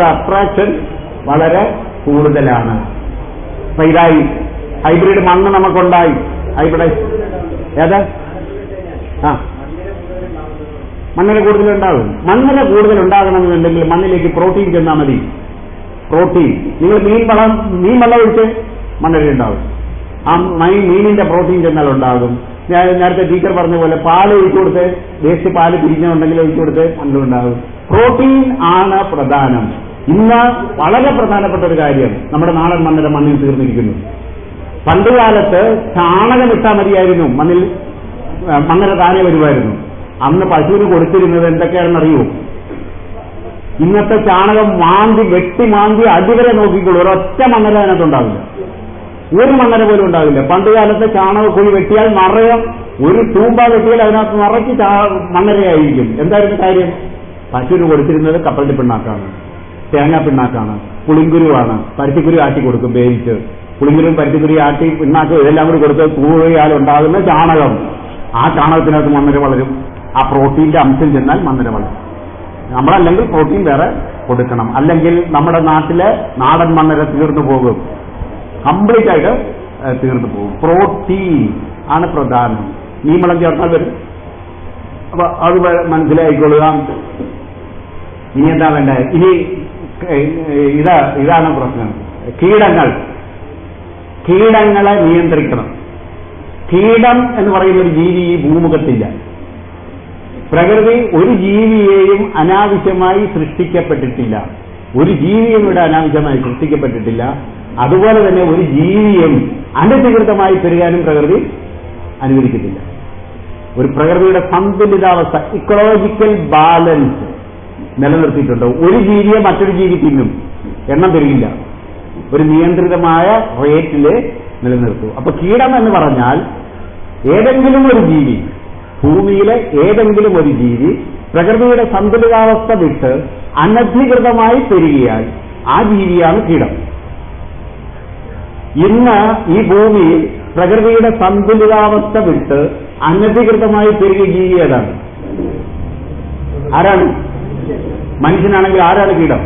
അവരുടെ അട്രാക്ഷൻ വളരെ കൂടുതലാണ്. അപ്പൊ ഇതായി ഹൈബ്രിഡ് മണ്ണ് നമുക്കുണ്ടായി. ഹൈബ്രിഡ് ഏതാ? മണ്ണിന് കൂടുതലുണ്ടാകും. മണ്ണിന് കൂടുതൽ ഉണ്ടാകണമെന്നുണ്ടെങ്കിൽ മണ്ണിലേക്ക് പ്രോട്ടീൻ ചെന്നാൽ മതി. പ്രോട്ടീൻ നിങ്ങൾ മീൻ വെള്ളം ഒഴിച്ച് മണ്ണിലുണ്ടാകും. ആ മീനിന്റെ പ്രോട്ടീൻ ചെന്നാൽ ഉണ്ടാകും. ഞാൻ നേരത്തെ ടീച്ചർ പറഞ്ഞ പോലെ പാല് ഒഴിച്ചു കൊടുത്ത് വേസ്റ്റ് പാല് പിരിഞ്ഞുണ്ടെങ്കിൽ ഒഴിച്ചു കൊടുത്ത് മണ്ണിലുണ്ടാകും. പ്രോട്ടീൻ ആണ് പ്രധാനം. ഇന്ന് വളരെ പ്രധാനപ്പെട്ട ഒരു കാര്യം നമ്മുടെ നാടൻ മണ്ണിൽ തീർന്നിരിക്കുന്നു. പണ്ടുകാലത്ത് ചാണകം ഇട്ടാൽ മതിയായിരുന്നു, മണ്ണിര താനെ വരുമായിരുന്നു. അന്ന് പശുവിന് കൊടുത്തിരുന്നത് എന്തൊക്കെയാണെന്നറിയൂ? ഇന്നത്തെ ചാണകം വെട്ടി മാന്തി അടിവരെ നോക്കിക്കോളൂ, ഒരൊറ്റ മണ്ണര അതിനകത്തുണ്ടാവില്ല, ഒരു മണ്ണര പോലും ഉണ്ടാവില്ല. പണ്ടുകാലത്ത് ചാണകക്കുഴി വെട്ടിയാൽ നിറയെ, ഒരു തൂമ്പ വെട്ടിയാൽ അതിനകത്ത് നിറച്ച് മണ്ണരയായിരിക്കും. എന്തായിരുന്നു കാര്യം? പശുവിന് കൊടുത്തിരുന്നത് കപ്പലിന്റെ പിണ്ണാക്കാണ്, തേങ്ങാ പിണ്ണാക്കാണ്, പുളിങ്കുരുവാണ്. പരുത്തിക്കുരു ആട്ടി കൊടുക്കും വേവിച്ച്. പുളിങ്കുരും പരുത്തിക്കുരി ആട്ടി പിണ്ണാക്കും ഇതെല്ലാം കൂടി കൊടുത്ത് തൂവയാൽ ഉണ്ടാകുന്ന ചാണകം. ആ ചാണകത്തിനകത്ത് മണ്ണര വളരും. ആ പ്രോട്ടീന്റെ അംശം ചെന്നാൽ മണ്ണര വളരും. നമ്മളല്ലെങ്കിൽ പ്രോട്ടീൻ വേറെ കൊടുക്കണം, അല്ലെങ്കിൽ നമ്മുടെ നാട്ടിലെ നാടൻ മണ്ണര തീർന്നു പോകും, കംപ്ലീറ്റ് ആയിട്ട് തീർന്നു പോകും. പ്രോട്ടീൻ ആണ് പ്രധാനം. മീൻവളം ചേർത്താൽ വരും. അപ്പൊ അത് മനസ്സിലായിക്കൊള്ളുക. ഇനി എന്താ വേണ്ടത്? ഇനി ഇതാണ് പ്രശ്നം. കീടങ്ങളെ നിയന്ത്രിക്കണം. കീടം എന്ന് പറയുന്ന ഒരു ജീവി ഈ ഭൂമുഖത്തില്ല. പ്രകൃതി ഒരു ജീവിയെയും അനാവശ്യമായി സൃഷ്ടിക്കപ്പെട്ടിട്ടില്ല. ഒരു ജീവിയും ഇവിടെ അനാവശ്യമായി സൃഷ്ടിക്കപ്പെട്ടിട്ടില്ല. അതുപോലെ തന്നെ ഒരു ജീവിയും അനധികൃതമായി പെരുകാനും പ്രകൃതി അനുവദിക്കത്തില്ല. ഒരു പ്രകൃതിയുടെ സന്തുലിതാവസ്ഥ, ഇക്കോളജിക്കൽ ബാലൻസ് നിലനിർത്തിയിട്ടുണ്ട്. ഒരു ജീവിയെ മറ്റൊരു ജീവി തിന്നും, എണ്ണം പെരുകില്ല, ഒരു നിയന്ത്രിതമായ റേറ്റില് നിലനിർത്തും. അപ്പൊ കീടം എന്ന് പറഞ്ഞാൽ ഏതെങ്കിലും ഒരു ജീവി, ഭൂമിയിലെ ഏതെങ്കിലും ഒരു ജീവി പ്രകൃതിയുടെ സന്തുലിതാവസ്ഥ വിട്ട് അനധികൃതമായി പെരുകിയാൽ ആ ജീവിയാണ് കീടം. ഇന്ന് ഈ ഭൂമിയിൽ പ്രകൃതിയുടെ സന്തുലിതാവസ്ഥ വിട്ട് അനധികൃതമായി പെരുകിയ ജീവി ഏതാണ്? ആരാണ്? മനുഷ്യനാണെങ്കിൽ ആരാണ് കീടം?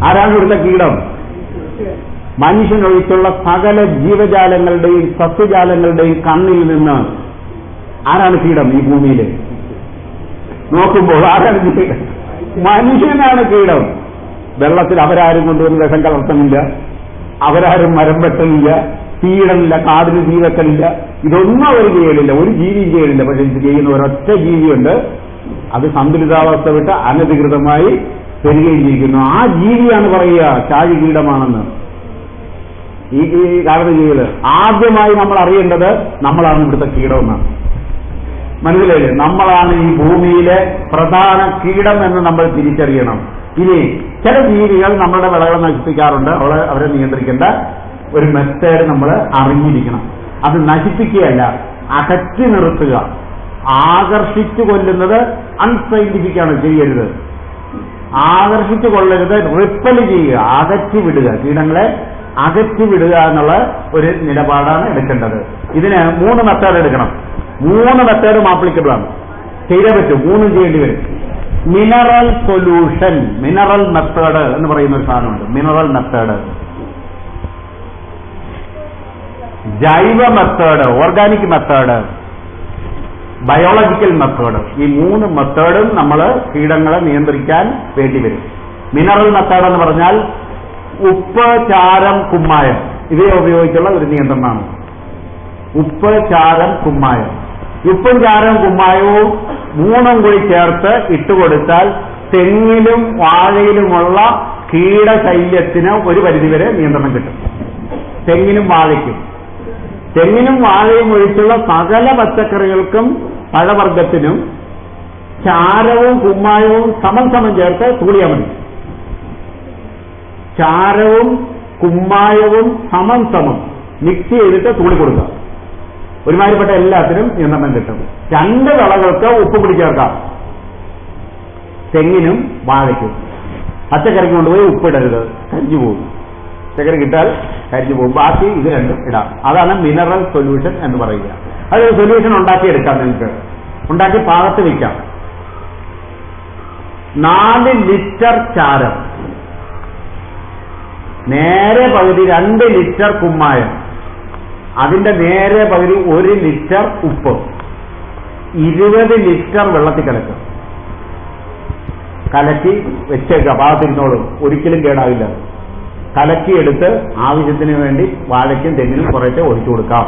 ആരാണ് ഇവിടുത്തെ കീടം? മനുഷ്യനൊഴിച്ചുള്ള സകല ജീവജാലങ്ങളുടെയും സസ്യജാലങ്ങളുടെയും കണ്ണിൽ നിന്ന് ആരാണ് കീടം? ഈ ഭൂമിയിൽ നോക്കുമ്പോൾ ആരാണ് കീടം? മനുഷ്യനാണ് കീടം. വെള്ളത്തിൽ അവരാരും കൊണ്ടുവന്ന് വിഷം കലർത്തണില്ല, അവരാരും മരം വെട്ടലില്ല, തീയിടലില്ല, കാടിന് തീ വെക്കലില്ല, ഇതൊന്നും അവർ ചെയ്യലില്ല, ഒരു ജീവിയും ചെയ്യലില്ല. പക്ഷെ ഇത് ചെയ്യുന്ന ഒരൊറ്റ ജീവിയുണ്ട്, അത് സന്തുലിതാവസ്ഥ വിട്ട് അനധികൃതമായി പെരുകയും ചെയ്യിക്കുന്നു. ആ ജീവിയാണ് പറയുക ചാഴി കീടമാണെന്ന്. ഈ കാരണജീവികള് ആദ്യമായി നമ്മൾ അറിയേണ്ടത് നമ്മളാണ് ഇവിടുത്തെ കീടമെന്നാണ്. മനസ്സിലായില്ലേ? നമ്മളാണ് ഈ ഭൂമിയിലെ പ്രധാന കീടം എന്ന് നമ്മൾ തിരിച്ചറിയണം. ഇനി ചില ജീവികൾ നമ്മളുടെ വിളകളെ നശിപ്പിക്കാറുണ്ട്. അവരെ നിയന്ത്രിക്കേണ്ട ഒരു മെത്തേഡ് നമ്മൾ അറിഞ്ഞിരിക്കണം. അത് നശിപ്പിക്കുകയല്ല, അകറ്റി നിർത്തുക. ആകർഷിച്ചു കൊല്ലുന്നത് അൺസൈന്റിഫിക് ആണ്, ചെയ്യരുത്. ആകർഷിച്ചു കൊള്ളരുത്, റിപ്പൽ ചെയ്യുക, അകറ്റി വിടുക, കീടങ്ങളെ അകറ്റി വിടുക എന്നുള്ള ഒരു നിലപാടാണ് എടുക്കേണ്ടത്. ഇതിന് 3 മെത്തേഡ് എടുക്കണം. 3 മെത്തേഡും ആപ്ലിക്കബിൾ ആണ്, ചെയ്തേ പറ്റും. 3 ചെയ്യേണ്ടി വരും. മിനറൽ സൊല്യൂഷൻ, മിനറൽ മെത്തേഡ് എന്ന് പറയുന്ന ഒരു സാധനമുണ്ട്. മിനറൽ മെത്തേഡ്, ജൈവ method, organic method, biological method. ഈ 3 മെത്തേഡും നമ്മൾ കീടങ്ങളെ നിയന്ത്രിക്കാൻ വേണ്ടി വരും. മിനറൽ മെത്തേഡ് എന്ന് പറഞ്ഞാൽ ഉപ്പ്, ചാരം, കുമ്മായം ഇവയെ ഉപയോഗിച്ചുള്ള ഒരു നിയന്ത്രണമാണ്. ഉപ്പ്, ചാരം, കുമ്മായം. ഉപ്പും ചാരവും കുമ്മായവും 3 കൂടി ചേർത്ത് ഇട്ടുകൊടുത്താൽ തെങ്ങിലും വാഴയിലുമുള്ള കീടശല്യത്തിന് ഒരു പരിധിവരെ നിയന്ത്രണം കിട്ടും. തെങ്ങിനും വാഴയ്ക്കും, തെങ്ങിനും വാഴയും ഒഴിച്ചുള്ള സകല പച്ചക്കറികൾക്കും പഴവർഗത്തിനും ചാരവും കുമ്മായവും സമം ചേർത്ത് തൂളിയാൽ മതി. ചാരവും കുമ്മായവും സമം മിക്സ് ചെയ്തിട്ട് തൂളി കൊടുക്കുക. ഒരുമാതിരിപ്പെട്ട എല്ലാത്തിനും നിയന്ത്രണം കിട്ടും. 2 വിളകൾക്ക് ഉപ്പ് കൂടി ചേർക്കാം, തെങ്ങിനും വാഴയ്ക്കും. പച്ചക്കറിക്ക് കൊണ്ടുപോയി ഉപ്പിടരുത്, കരിഞ്ഞു പോകും. പച്ചക്കറി കിട്ടാൽ കരിഞ്ഞു പോകും. ബാക്കി ഇത് 2 ഇടാം. അതാണ് മിനറൽ സൊല്യൂഷൻ എന്ന് പറയുക. അത് സൊല്യൂഷൻ ഉണ്ടാക്കിയെടുക്കാം, നിങ്ങൾക്ക് ഉണ്ടാക്കി പാകത്ത് വയ്ക്കാം. 4 ലിറ്റർ ചാരം, നേരെ പകുതി 2 ലിറ്റർ കുമ്മായം, അതിന്റെ നേരെ പകുതി 1 ലിറ്റർ ഉപ്പ്, 20 ലിറ്റർ വെള്ളത്തിൽ കലക്കുക. കലക്കി വെച്ചേക്കുക, ഭാഗത്തിരുന്നോളും, ഒരിക്കലും കേടാവില്ല. കലക്കിയെടുത്ത് ആവശ്യത്തിന് വേണ്ടി വാഴയ്ക്കും തെങ്ങിനും കുറേശ്ശെ ഒഴിച്ചു കൊടുക്കാം,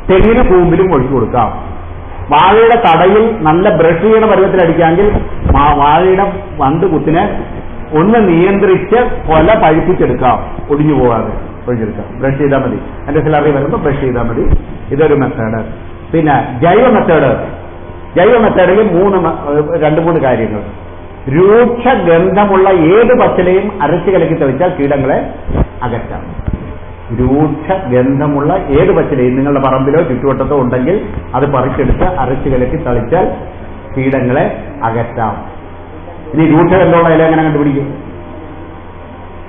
തെങ്ങിന് കൂമ്പിലും ഒഴിച്ചു കൊടുക്കാം. വാഴയുടെ തടയിൽ നല്ല ബ്രഷ് ചെയ്യണ പരുവത്തിലടിക്കാമെങ്കിൽ വാഴയുടെ വണ്ട് കുത്തിനെ ഒന്ന് നിയന്ത്രിച്ച് കൊല പഴുപ്പിച്ചെടുക്കാം, ഒടിഞ്ഞു പോകാതെ ഒഴിച്ചെടുക്കാം. ബ്രഷ് ചെയ്താൽ മതി, അതിന്റെ സിലറി വരുമ്പോൾ ബ്രഷ് ചെയ്താൽ മതി. ഇതൊരു മെത്തേഡ്. പിന്നെ ജൈവ മെത്തേഡിൽ 2-3 കാര്യങ്ങൾ. രൂക്ഷ ഗന്ധമുള്ള ഏത് പച്ചിലയും അരച്ചു കലക്കി തെളിച്ചാൽ കീടങ്ങളെ അകറ്റാം. രൂക്ഷ ഗന്ധമുള്ള ഏത് പച്ചിലയും നിങ്ങളുടെ പറമ്പിലോ ചുറ്റുവട്ടത്തോ ഉണ്ടെങ്കിൽ അത് പറിച്ചെടുത്ത് അരച്ചു കലക്കി തളിച്ചാൽ കീടങ്ങളെ അകറ്റാം. ഇനി രൂക്ഷഗന്ധമുള്ള ഇല എങ്ങനെ കണ്ടുപിടിക്കും?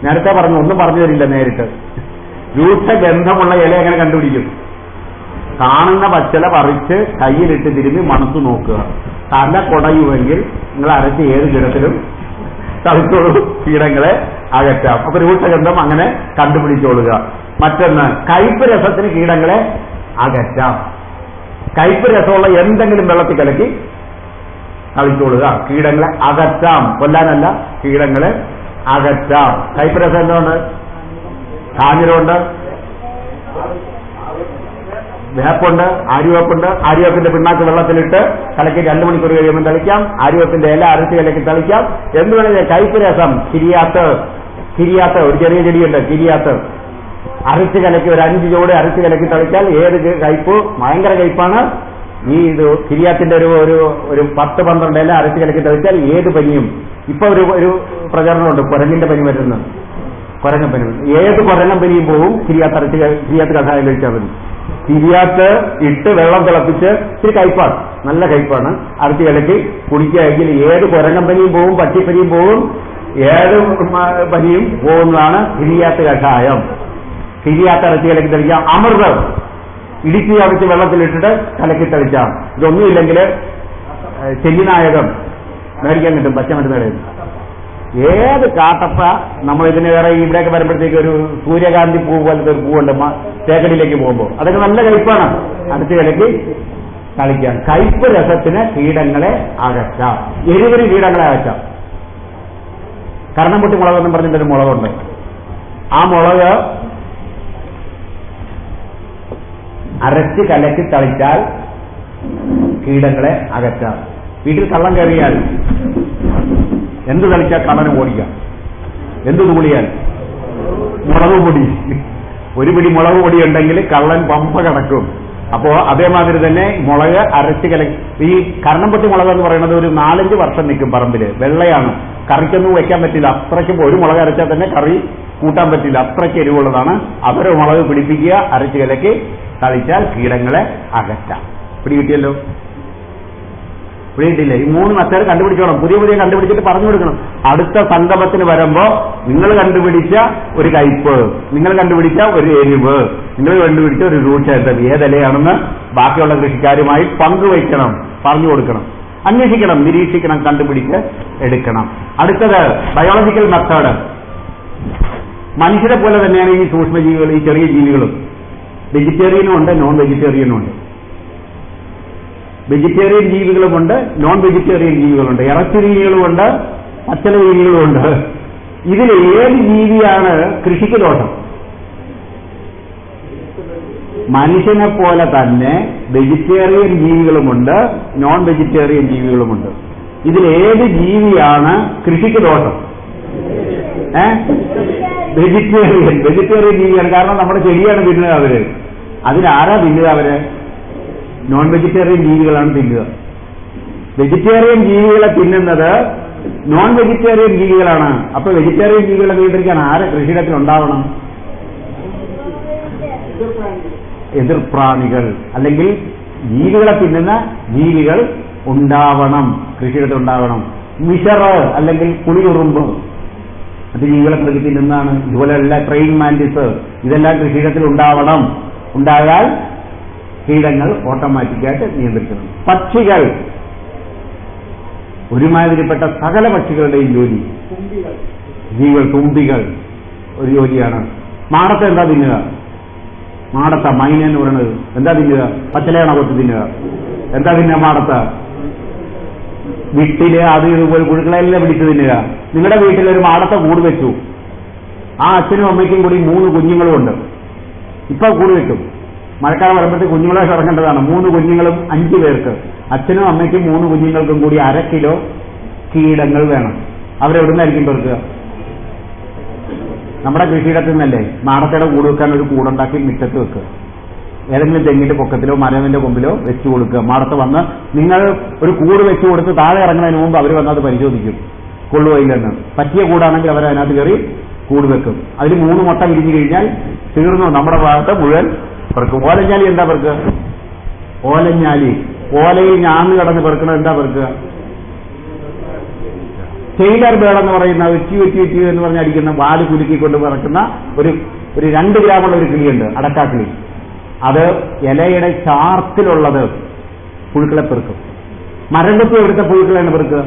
നേരത്തെ പറഞ്ഞു, ഒന്നും പറഞ്ഞു തരില്ല നേരിട്ട്. രൂക്ഷഗന്ധമുള്ള ഇല എങ്ങനെ കണ്ടുപിടിക്കും? കാണുന്ന പച്ചില പറിച്ച് കയ്യിലിട്ട് തിരുമ്മി മണത്തു നോക്കുക. തല കുടയുമെങ്കിൽ നിങ്ങൾ അരച്ച് ഏത് കീടത്തിലും തളിച്ചോളൂ, കീടങ്ങളെ അകറ്റാം. അപ്പൊ രൂക്ഷഗന്ധം അങ്ങനെ കണ്ടുപിടിച്ചോളുക. മറ്റൊന്ന്, കയ്പ് രസത്തിന് കീടങ്ങളെ അകറ്റാം. കയ്പ് രസമുള്ള എന്തെങ്കിലും വെള്ളത്തിൽ കലക്കി തളിച്ചോളുക, കീടങ്ങളെ അകറ്റാം. കൊല്ലാനല്ല, കീടങ്ങളെ അകറ്റാം. കയ്പ് രസം എന്തുകൊണ്ട്? കാഞ്ഞിരമുണ്ട്, വേപ്പുണ്ട്, ആര്യവേപ്പുണ്ട്. ആര്യവേപ്പിന്റെ പിണ്ണാക്ക് വെള്ളത്തിലിട്ട് കലക്കി 2 മണിക്കൂർ കഴിയുമ്പോൾ തളിക്കാം. ആര്യവേപ്പിന്റെ ഇല അരച്ച് കലക്കി തളിക്കാം. എന്ത് വേണമെങ്കിൽ. കയ്പ് രസം, കിരിയാത്ത് ഒരു ചെറിയ ചെടിയുണ്ട്, കിരിയാത്ത്, അരച്ച് കലക്കി ഒരു 5 ചുവട് അരച്ച് കലക്കി തളിച്ചാൽ ഏത് കയ്പ്, ഭയങ്കര കയ്പാണ്. ഇത് കിരിയാത്തിന്റെ ഒരു 10-12 ഇല അരച്ച് കലക്കി തളിച്ചാൽ ഏത് പനിയും. ഇപ്പൊ ഒരു പ്രചരണമുണ്ട്, കുരങ്ങിന്റെ പനി വരുന്നത്, കുരങ്ങൻ പനി. ഏത് കുരങ്ങൻ പനിയും പോവും കിരിയാത്ത് കഷായം കഴിച്ചാൽ മതി. കിരിയാത്ത് ഇട്ട് വെള്ളം തിളപ്പിച്ച്, ഇത്തിരി കയ്പാണ്, നല്ല കയ്പാണ്, അരച്ച് കലക്കി കുടിക്കുകയെങ്കിൽ ഏത് കുരങ്ങൻ പനിയും പോവും, പട്ടിപ്പനിയും പോവും, ഏത് പനിയും പോകുന്നതാണ് കിരിയാത്ത് കഷായം. കിരിയാത്ത് അരച്ച് കലക്കി തളിക്കാം. അമൃതം ഇടിച്ചു ചവച്ച് വെള്ളത്തിലിട്ടിട്ട് കലക്കി തളിക്കാം. ഇതൊന്നുമില്ലെങ്കിൽ ചെല്ലിനായകം മേടിക്കാൻ കിട്ടും, പച്ചമരുന്നുകളിൽ. ഏത് കാട്ടപ്പ നമ്മൾ ഇതിന് വേറെ ഇവിടെയൊക്കെ വരുമ്പോഴത്തേക്ക് ഒരു സൂര്യകാന്തി പൂ പോലത്തെ ഒരു പൂവുണ്ട് തേക്കടിയിലേക്ക് പോകുമ്പോൾ, അതൊക്കെ നല്ല കയ്പാണ്, അരച്ച് കലക്കി തളിക്കാം. കയ്പ് രസത്തിന് കീടങ്ങളെ അകറ്റാം. എരിവിന് കീടങ്ങളെ അകറ്റാം. കർണംപൊട്ടി മുളകെന്നും പറഞ്ഞിട്ടൊരു മുളകുണ്ട്. ആ മുളക് അരച്ച് കലക്കി തളിച്ചാൽ കീടങ്ങളെ അകറ്റാം. വീട്ടിൽ കള്ളം കയറിയാൽ എന്ത് തളിച്ചാൽ കള്ളനെ ഓടിക്കാം? എന്ത് തൂളിയാൽ? മുളക് പൊടി. ഒരു പിടി മുളക് പൊടി ഉണ്ടെങ്കിൽ കള്ളൻ പമ്പ കടക്കും. അപ്പോ അതേമാതിരി തന്നെ മുളക് അരച്ച് കലക്കി. ഈ കർണംപൊട്ടി മുളക് എന്ന് പറയുന്നത് ഒരു 4-5 വർഷം നിൽക്കും പറമ്പില്. വെള്ളയാണ്, കറിക്കൊന്നും വെക്കാൻ പറ്റില്ല. അത്രയ്ക്ക് ഒരു മുളക് അരച്ചാൽ തന്നെ കറി കൂട്ടാൻ പറ്റില്ല, അത്രയ്ക്ക് എരിവുള്ളതാണ്. അവരെ മുളക് പിടിപ്പിക്കുക, അരച്ച് കലക്കി തളിച്ചാൽ കീടങ്ങളെ അകറ്റാം. പിടികിട്ടിയല്ലോ? പിടിയിട്ടില്ല. ഈ 3 മെത്തേഡ് കണ്ടുപിടിച്ചോണം. പുതിയ കണ്ടുപിടിച്ചിട്ട് പറഞ്ഞു കൊടുക്കണം. അടുത്ത സംഗമത്തിന് വരുമ്പോ നിങ്ങൾ കണ്ടുപിടിച്ച ഒരു കയ്പ്, നിങ്ങൾ കണ്ടുപിടിച്ച ഒരു എരിവ്, നിങ്ങൾ കണ്ടുപിടിച്ച ഒരു രൂക്ഷഗന്ധം ഏതലയാണെന്ന് ബാക്കിയുള്ള കൃഷിക്കാരുമായി പങ്കുവയ്ക്കണം, പറഞ്ഞു കൊടുക്കണം, അന്വേഷിക്കണം, നിരീക്ഷിക്കണം, കണ്ടുപിടിച്ച് എടുക്കണം. അടുത്തത് ബയോളജിക്കൽ മെത്തേഡ്. മനുഷ്യരെ പോലെ തന്നെയാണ് ഈ സൂക്ഷ്മജീവികൾ, ഈ ചെറിയ ജീവികളും. വെജിറ്റേറിയനും ഉണ്ട്, നോൺ വെജിറ്റേറിയനും ഉണ്ട്. വെജിറ്റേറിയൻ ജീവികളുമുണ്ട്, നോൺ വെജിറ്റേറിയൻ ജീവികളുണ്ട്. ഇറച്ചി ജീവികളുമുണ്ട്, പച്ചല ജീവികളുമുണ്ട്. ഇതിൽ ഏത് ജീവിയാണ് കൃഷിക്ക് ദോഷം? മനുഷ്യനെ പോലെ തന്നെ വെജിറ്റേറിയൻ ജീവികളുമുണ്ട്, നോൺ വെജിറ്റേറിയൻ ജീവികളുമുണ്ട്. ഇതിൽ ഏത് ജീവിയാണ് കൃഷിക്ക് ദോഷം? വെജിറ്റേറിയൻ ജീവിയാണ്. കാരണം നമ്മുടെ ചെടിയാണ് തിന്നുക അവര്. അതിനാരാ തിന്നുക? അവര് നോൺ വെജിറ്റേറിയൻ ജീവികളാണ് തിന്നുക. വെജിറ്റേറിയൻ ജീവികളെ തിന്നുന്നത് നോൺ വെജിറ്റേറിയൻ ജീവികളാണ്. അപ്പൊ വെജിറ്റേറിയൻ ജീവികളെ നിയന്ത്രിക്കാൻ ആരെ കൃഷിയിടത്തിൽ ഉണ്ടാവണം? എതിർപ്രാണികൾ, അല്ലെങ്കിൽ ജീവികളെ തിന്നുന്ന ജീവികൾ ഉണ്ടാവണം, കൃഷിയിടത്തിൽ ഉണ്ടാവണം. മിഷറ് അല്ലെങ്കിൽ പുളിയുറുമ്പ്, അത് ജീവികളെ പ്രതി തിന്നുന്നതാണ്. ഇതുപോലെയുള്ള ട്രെയിൻ മാൻറ്റിസ്, ഇതെല്ലാം കൃഷിയിടത്തിൽ ഉണ്ടാവണം. ഉണ്ടായാൽ കീടങ്ങൾ ഓട്ടോമാറ്റിക്കായിട്ട് നിയന്ത്രിക്കണം. പക്ഷികൾ, ഒരുമാതിരിപ്പെട്ട സകല പക്ഷികളുടെയും ജോലി. ജീവികൾ, തുമ്പികൾ ഒരു ജോലിയാണ്. മാടത്തെ എന്താ തിന്നുക? മാടത്ത മൈന എന്ന് പറയുന്നത് എന്താ തിന്നുക? പച്ചലയാണോ കൊത്തി തിന്നുക? എന്താ തിന്നുക മാടത്ത? വിട്ടില് അത് ഇതുപോലെ പുഴുക്കളെല്ലാം പിടിച്ച് തിന്നുക. നിങ്ങളുടെ വീട്ടിലൊരു മാടത്തെ കൂട് വെച്ചു. ആ അച്ഛനും അമ്മയ്ക്കും കൂടി 3 കുഞ്ഞുങ്ങളും ഉണ്ട്. ഇപ്പൊ കൂട് വെക്കും. മഴക്കാലം വരുമ്പോഴത്തേക്ക് കുഞ്ഞുങ്ങളെ ഇറങ്ങേണ്ടതാണ്. 3 കുഞ്ഞുങ്ങളും 5 പേർക്ക്, അച്ഛനും അമ്മയ്ക്കും 3 കുഞ്ഞുങ്ങൾക്കും കൂടി 1/2 കിലോ കീടങ്ങൾ വേണം. അവരെവിടുന്നായിരിക്കും പെറുക്കുക? നമ്മുടെ കൃഷിയിടത്തിൽ നിന്നല്ലേ. മാടത്തയുടെ കൂട് വെക്കാൻ ഒരു കൂടുണ്ടാക്കി മുറ്റത്ത് വെക്കുക. ഏതെങ്കിലും തെങ്ങിന്റെ പൊക്കത്തിലോ മരവിന്റെ കൊമ്പിലോ വെച്ചു കൊടുക്കുക. മാടത്ത് വന്ന് നിങ്ങൾ ഒരു കൂട് വെച്ചു കൊടുത്ത് താഴെ ഇറങ്ങുന്നതിന് മുമ്പ് അവർ വന്നത് പരിശോധിക്കും, കൊള്ളുകയില്ലെന്ന്. പറ്റിയ കൂടാണെങ്കിൽ അവർ അതിനകത്ത് കയറി കൂട് വെക്കും. അതിൽ 3 മുട്ട വിരിഞ്ഞു കഴിഞ്ഞാൽ തീർന്നു, നമ്മുടെ ഭാഗത്ത് മുഴുവൻ പെറുക്കും. ഓലഞ്ഞാലി എന്താ പെറുക്കുക? ഓലഞ്ഞാലി ഓലയിൽ ഞാന്ന് കിടന്ന് പെറുക്കണത് എന്താ പെറുക്കുക? ടെയിലർ ബേൾ എന്ന് പറയുന്ന വെറ്റി വെറ്റി വെറ്റി എന്ന് പറഞ്ഞ് അടിക്കുന്ന വാല് കുലുക്കിക്കൊണ്ട് പറക്കുന്ന ഒരു 2 ഗ്രാമുള്ള ഒരു കിളിയുണ്ട്, അടക്കാക്കിളി. അത് ഇലയുടെ ചാർത്തിലുള്ളത് പുഴുക്കളെ പെറുക്കും. മരം കൊത്തി എവിടുത്തെ പുഴുക്കളാണ് പെറുക്കുക?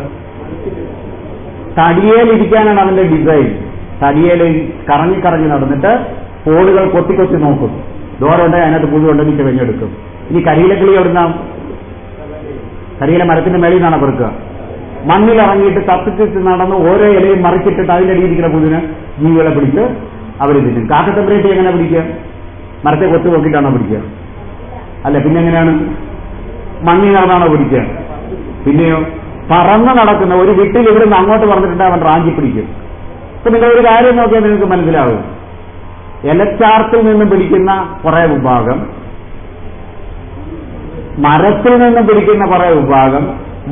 തടിയേലിരിക്കാനാണ് അതിന്റെ ഡിസൈൻ. തടിയേൽ കറങ്ങി കറങ്ങി നടന്നിട്ട് കോളുകൾ കൊത്തി കൊത്തി നോക്കും. ദോരമുണ്ടെങ്കിൽ അതിനകത്ത് പുഴുണ്ടെങ്കിൽ ചെവഞ്ഞെടുക്കും. ഇനി കരിയിലെ കിളി എവിടുന്ന? കരിയിലെ മരത്തിന്റെ മേളിൽ നിന്നാണ് പെറുക്കുക. മണ്ണിലിറങ്ങിയിട്ട് തപ്പിച്ചിട്ട് നടന്ന് ഓരോ ഇലയും മറിച്ചിട്ടിട്ട് അതിന്റെ അടിയിരിക്കുന്ന പുഴുവിന് ജീവികളെ പിടിച്ച് അവർ തിന്നും. കാക്കത്തമ്പരേറ്റി എങ്ങനെ പിടിക്കുക? മരത്തെ കൊത്തു നോക്കിയിട്ടാണോ പിടിക്കുക? അല്ല, പിന്നെ എങ്ങനെയാണ്? മണ്ണിൽ നടന്നാണോ പിടിക്കുക? പിന്നെയോ പറന്ന് നടക്കുന്ന ഒരു വീട്ടിൽ ഇവിടുന്ന് അങ്ങോട്ട് പറഞ്ഞിട്ടുണ്ട് അവൻ റാഞ്ചി പിടിക്കും. അപ്പൊ നിങ്ങളൊരു കാര്യം നോക്കിയാൽ നിങ്ങൾക്ക് മനസ്സിലാവും. ഇലച്ചാർത്തിൽ നിന്നും പിടിക്കുന്ന കുറെ വിഭാഗം, മരത്തിൽ നിന്നും പിടിക്കുന്ന കുറെ വിഭാഗം,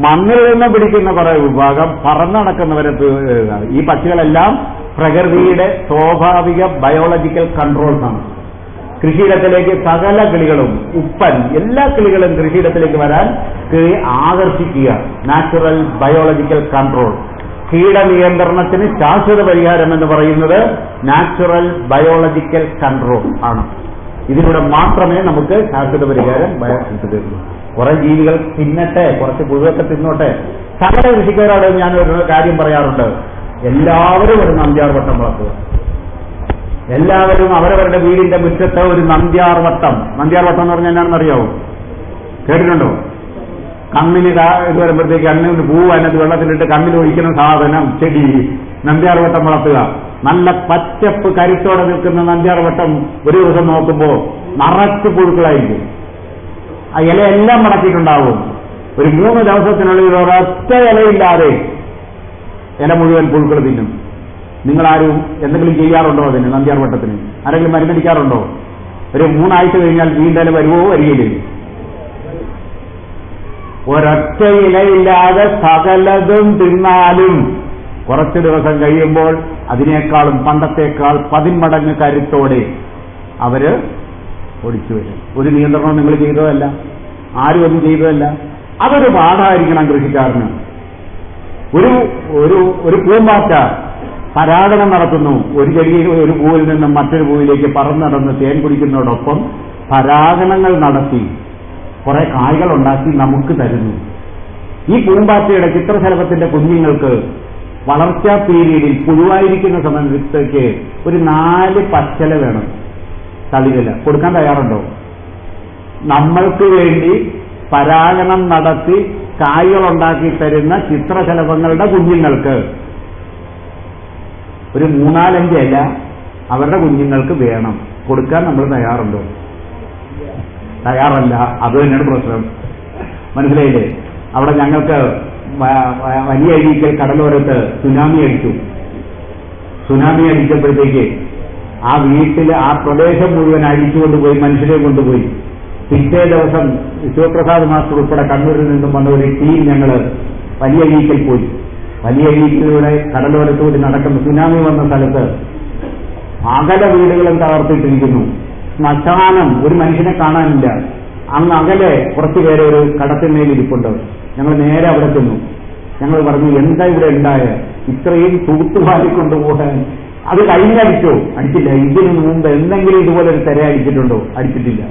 മണ്ണിൽ നിന്ന് പിടിക്കുന്ന കുറെ വിഭാഗം, പറന്ന് നടക്കുന്നവരെ. ഈ പക്ഷികളെല്ലാം പ്രകൃതിയുടെ സ്വാഭാവിക ബയോളജിക്കൽ കൺട്രോൾസ് ആണ്. കൃഷിയിടത്തിലേക്ക് സകല കിളികളും, ഉപ്പൻ എല്ലാ കിളികളും കൃഷിയിടത്തിലേക്ക് വരാൻ ആകർഷിക്കുക. Natural biological control. കീടനിയന്ത്രണത്തിന് ശാശ്വത പരിഹാരം എന്ന് പറയുന്നത് നാച്ചുറൽ ബയോളജിക്കൽ കൺട്രോൾ ആണ്. ഇതിലൂടെ മാത്രമേ നമുക്ക് ശാശ്വത പരിഹാരം കിട്ടുകയുള്ളൂ. കുറെ ജീവികൾ തിന്നട്ടെ, കുറച്ച് പുഴുവൊക്കെ തിന്നോട്ടെ. സകല കൃഷിക്കാരോട് ഞാൻ ഒരു കാര്യം പറയാറുണ്ട്. എല്ലാവരും ഒരു നന്ദ്യാർവട്ടം വളർത്തുക. എല്ലാവരും അവരവരുടെ വീടിന്റെ മുറ്റത്ത് ഒരു നന്ദ്യാർവട്ടം. നന്ദ്യാർവട്ടം എന്ന് പറഞ്ഞാൽ എന്താണെന്ന് അറിയാവോ? കേട്ടിട്ടുണ്ടോ? കണ്ണിന് ഇത് വരുമ്പോഴത്തേക്ക് കണ്ണിന് പൂവ് അതിനകത്ത് വെള്ളത്തിലിട്ട് കണ്ണിൽ ഒഴിക്കുന്ന സാധനം, ചെടി. നന്ദ്യാർവട്ടം വളർത്തുക. നല്ല പച്ചപ്പ് കരുത്തോടെ നിൽക്കുന്ന നന്ദ്യാർവട്ടം ഒരു ദിവസം നോക്കുമ്പോൾ നിറച്ച് പുഴുക്കളായിരിക്കും. ആ ഇലയെല്ലാം മടക്കിയിട്ടുണ്ടാവും. ഒരു 3 ദിവസത്തിനുള്ളിൽ ഒരൊറ്റ ഇലയില്ലാതെ ഇല മുഴുവൻ പുഴുക്കൾ തിന്നും. നിങ്ങളാരും എന്തെങ്കിലും ചെയ്യാറുണ്ടോ അതിന്? നന്ദ്യാർവട്ടത്തിന് ആരെങ്കിലും മരുന്നടിക്കാറുണ്ടോ? ഒരു 3 ആഴ്ച കഴിഞ്ഞാൽ വീണ്ടും വരുവോ വരികയില്ലേ? ഒരൊറ്റ ഇലയില്ലാതെ സകലതും തിന്നാലും കുറച്ച് ദിവസം കഴിയുമ്പോൾ അതിനേക്കാളും പണ്ടത്തേക്കാൾ 10 മടങ്ങ് കരുത്തോടെ അവര് ഓടിച്ചു വരും. ഒരു നിയന്ത്രണം നിങ്ങൾ ചെയ്തതല്ല, ആരും ഒന്നും ചെയ്തതല്ല. അതൊരു പാഠമായിരിക്കണം കൃഷിക്കാരന്. ഒരു പൂമ്പാറ്റ പരാഗണം നടത്തുന്നു. ഒരു ചെടിയിൽ ഒരു പൂവിൽ നിന്നും മറ്റൊരു പൂവിലേക്ക് പറന്നടന്ന് തേൻ കുടിക്കുന്നതോടൊപ്പം പരാഗണങ്ങൾ നടത്തി കുറെ കായ്കൾ ഉണ്ടാക്കി നമുക്ക് തരുന്നു. ഈ പൂമ്പാറ്റയുടെ ചിത്രശലഭത്തിന്റെ കുഞ്ഞുങ്ങൾക്ക് വളർച്ചാ പീരീഡിൽ പുഴുവായിരിക്കുന്ന സമയത്തേക്ക് ഒരു 4 പച്ചല വേണം, തളിരില കൊടുക്കാൻ തയ്യാറുണ്ടോ? നമ്മൾക്ക് വേണ്ടി പരാഗണം നടത്തി കായ്കൾ ഉണ്ടാക്കി തരുന്ന ചിത്രശലഭങ്ങളുടെ കുഞ്ഞുങ്ങൾക്ക് ഒരു 3-4 ഇല അവരുടെ കുഞ്ഞുങ്ങൾക്ക് വേണം. കൊടുക്കാൻ നമ്മൾ തയ്യാറുണ്ടോ? തയ്യാറല്ല. അത് തന്നെയാണ് പ്രശ്നം. മനസ്സിലായില്ലേ? അവിടെ ഞങ്ങൾക്ക് വലിയ അഴീക്കൽ കടലോരത്ത് സുനാമി അടിച്ചു. സുനാമി അടിച്ചപ്പോഴത്തേക്ക് ആ വീട്ടിൽ ആ പ്രദേശം മുഴുവൻ അഴിച്ചുകൊണ്ടുപോയി, മനുഷ്യരെ കൊണ്ടുപോയി. പിറ്റേ ദിവസം ശിവപ്രസാദ് മാസ്റ്റർ ഉൾപ്പെടെ കണ്ണൂരിൽ നിന്നും വന്ന ഒരു ടീം ഞങ്ങൾ വലിയ അഴീക്കൽ പോയി. വലിയ അഴീക്കലൂടെ കടലോരത്തുകൂടി നടക്കുന്ന സുനാമി വന്ന സ്ഥലത്ത് അകല വീടുകളും തകർത്തിട്ടിരിക്കുന്നു. ശ്മശാനം, ഒരു മനുഷ്യനെ കാണാനില്ല. അങ്ങ് അകലെ കുറച്ചുപേരെ ഒരു കടത്തിന്മേലിരിപ്പുണ്ട്. ഞങ്ങൾ നേരെ അവിടെ ചെന്നു. ഞങ്ങൾ പറഞ്ഞു, എന്താ ഇവിടെ ഉണ്ടായ ഇത്രയും തൂത്തുവാരി കൊണ്ടുപോകാൻ? അത് കഴിഞ്ഞടിച്ചോ? അടിച്ചില്ല. ഇതിനു മുമ്പ് എന്തെങ്കിലും ഇതുപോലെ ഒരു തിര അടിച്ചിട്ടുണ്ടോ? അടിച്ചിട്ടില്ല.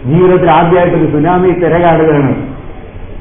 ജീവിതത്തിൽ ആദ്യമായിട്ടൊരു സുനാമി തിര കാണുകയാണ്.